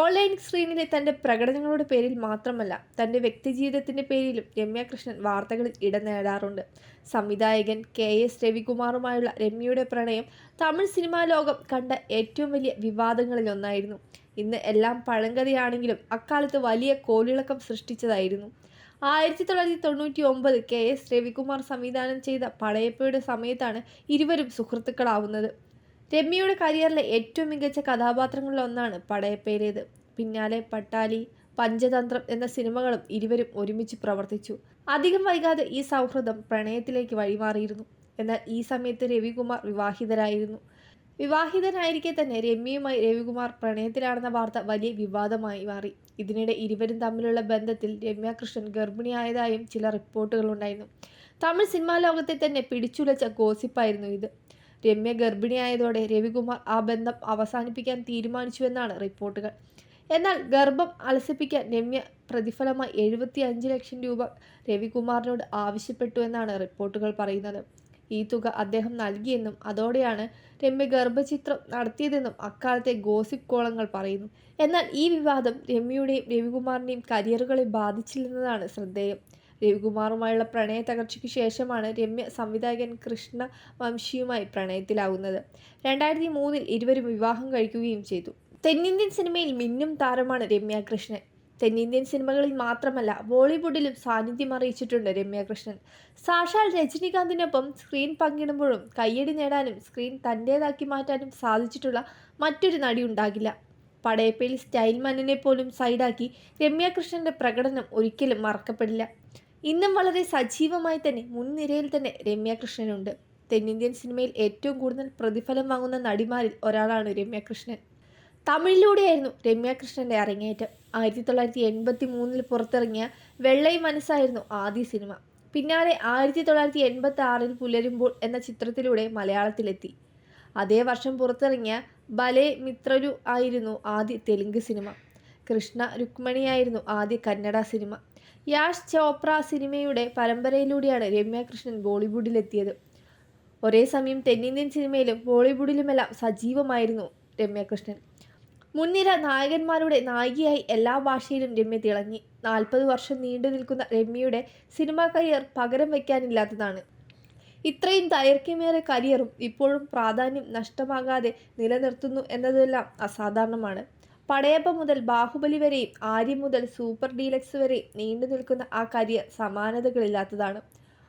Online സ്ക്രീനിലെ തൻ്റെ പ്രകടനങ്ങളുടെ പേരിൽ മാത്രമല്ല തൻ്റെ വ്യക്തിജീവിതത്തിൻ്റെ പേരിലും രമ്യ കൃഷ്ണൻ വാർത്തകളിൽ ഇടം നേടാറുണ്ട്. സംവിധായകൻ KS രവികുമാറുമായുള്ള രമ്യയുടെ പ്രണയം തമിഴ് സിനിമാ ലോകം കണ്ട ഏറ്റവും വലിയ വിവാദങ്ങളിലൊന്നായിരുന്നു. ഇന്ന് എല്ലാം പഴങ്കഥയാണെങ്കിലും അക്കാലത്ത് വലിയ കോളിളക്കം സൃഷ്ടിച്ചതായിരുന്നു. 1999 KS രവികുമാർ സംവിധാനം ചെയ്ത പടയപ്പയുടെ സമയത്താണ് ഇരുവരും സുഹൃത്തുക്കളാവുന്നത്. രമ്യയുടെ കരിയറിലെ ഏറ്റവും മികച്ച കഥാപാത്രങ്ങളിലൊന്നാണ് പടയപ്പയിലേത്. പിന്നാലെ പട്ടാലി, പഞ്ചതന്ത്രം എന്ന സിനിമകളും ഇരുവരും ഒരുമിച്ച് പ്രവർത്തിച്ചു. അധികം വൈകാതെ ഈ സൗഹൃദം പ്രണയത്തിലേക്ക് വഴിമാറിയിരുന്നു. എന്നാൽ ഈ സമയത്ത് രവികുമാർ വിവാഹിതരായിരുന്നു. വിവാഹിതനായിരിക്കെ തന്നെ രമ്യയുമായി രവികുമാർ പ്രണയത്തിലാണെന്ന വാർത്ത വലിയ വിവാദമായി മാറി. ഇതിനിടെ ഇരുവരും തമ്മിലുള്ള ബന്ധത്തിൽ രമ്യ കൃഷ്ണൻ ഗർഭിണിയായതായും ചില റിപ്പോർട്ടുകളുണ്ടായിരുന്നു. തമിഴ് സിനിമാ ലോകത്തെ തന്നെ പിടിച്ചുലച്ച ഗോസിപ്പായിരുന്നു ഇത്. രമ്യ ഗർഭിണിയായതോടെ രവികുമാർ ആ ബന്ധം അവസാനിപ്പിക്കാൻ തീരുമാനിച്ചുവെന്നാണ് റിപ്പോർട്ടുകൾ. എന്നാൽ ഗർഭം അലസിപ്പിക്കാൻ രമ്യ പ്രതിഫലമായി 75 ലക്ഷം രൂപ രവികുമാറിനോട് ആവശ്യപ്പെട്ടുവെന്നാണ് റിപ്പോർട്ടുകൾ പറയുന്നത്. ഈ തുക അദ്ദേഹം നൽകിയെന്നും അതോടെയാണ് രമ്യ ഗർഭചിത്രം നടത്തിയതെന്നും അക്കാലത്തെ ഗോസിപ്പ് കോളങ്ങൾ പറയുന്നു. എന്നാൽ ഈ വിവാദം രമ്യയുടെയും രവികുമാറിൻ്റെയും കരിയറുകളെ ബാധിച്ചില്ലെന്നതാണ് ശ്രദ്ധേയം. രവികുമാറുമായുള്ള പ്രണയ തകർച്ചയ്ക്ക് ശേഷമാണ് രമ്യ സംവിധായകൻ കൃഷ്ണ വംശിയുമായി പ്രണയത്തിലാവുന്നത്. 2003 ഇരുവരും വിവാഹം കഴിക്കുകയും ചെയ്തു. തെന്നിന്ത്യൻ സിനിമയിൽ മിന്നും താരമാണ് രമ്യ കൃഷ്ണൻ. തെന്നിന്ത്യൻ സിനിമകളിൽ മാത്രമല്ല ബോളിവുഡിലും സാന്നിധ്യം അറിയിച്ചിട്ടുണ്ട് രമ്യ കൃഷ്ണൻ. സാക്ഷാൽ രജനികാന്തിനൊപ്പം സ്ക്രീൻ പങ്കിടുമ്പോഴും കയ്യടി നേടാനും സ്ക്രീൻ തൻ്റേതാക്കി മാറ്റാനും സാധിച്ചിട്ടുള്ള മറ്റൊരു നടി ഉണ്ടാകില്ല. പടയപ്പയിൽ സ്റ്റൈൽ മന്നിനെ പോലും സൈഡാക്കി രമ്യ കൃഷ്ണൻ്റെ പ്രകടനം ഒരിക്കലും മറക്കപ്പെടില്ല. ഇന്നും വളരെ സജീവമായി തന്നെ മുൻനിരയിൽ തന്നെ രമ്യ കൃഷ്ണനുണ്ട്. തെന്നിന്ത്യൻ സിനിമയിൽ ഏറ്റവും കൂടുതൽ പ്രതിഫലം വാങ്ങുന്ന നടിമാരിൽ ഒരാളാണ് രമ്യ കൃഷ്ണൻ. തമിഴിലൂടെയായിരുന്നു രമ്യ കൃഷ്ണൻ്റെ അരങ്ങേറ്റം. 1983 പുറത്തിറങ്ങിയ വെള്ളൈ മനസ്സായിരുന്നു ആദ്യ സിനിമ. പിന്നാലെ 1986 പുലരുമ്പോൾ എന്ന ചിത്രത്തിലൂടെ മലയാളത്തിലെത്തി. അതേ വർഷം പുറത്തിറങ്ങിയ ഭലേ മിത്രരു ആയിരുന്നു ആദ്യ തെലുങ്ക് സിനിമ. കൃഷ്ണ രുക്മിണിയായിരുന്നു ആദ്യ കന്നഡ സിനിമ. യാഷ് ചോപ്ര സിനിമയുടെ പരമ്പരയിലൂടെയാണ് രമ്യ കൃഷ്ണൻ ബോളിവുഡിലെത്തിയത്. ഒരേ സമയം തെന്നിന്ത്യൻ സിനിമയിലും ബോളിവുഡിലുമെല്ലാം സജീവമായിരുന്നു രമ്യ കൃഷ്ണൻ. മുൻനിര നായകന്മാരുടെ നായികയായി എല്ലാ ഭാഷയിലും രമ്യ തിളങ്ങി. 40 വർഷം നീണ്ടു നിൽക്കുന്ന രമ്യയുടെ സിനിമാ കരിയർ പകരം വയ്ക്കാനില്ലാത്തതാണ്. ഇത്രയും ദൈർഘ്യമേറിയ കരിയറും ഇപ്പോഴും പ്രാധാന്യം നഷ്ടമാകാതെ നിലനിർത്തുന്നു എന്നതെല്ലാം അസാധാരണമാണ്. പടയപ്പ മുതൽ ബാഹുബലി വരെയും ആര്യ മുതൽ സൂപ്പർ ഡീലക്സ് വരെയും നീണ്ടു നിൽക്കുന്ന ആ കരിയർ സമാനതകളില്ലാത്തതാണ്.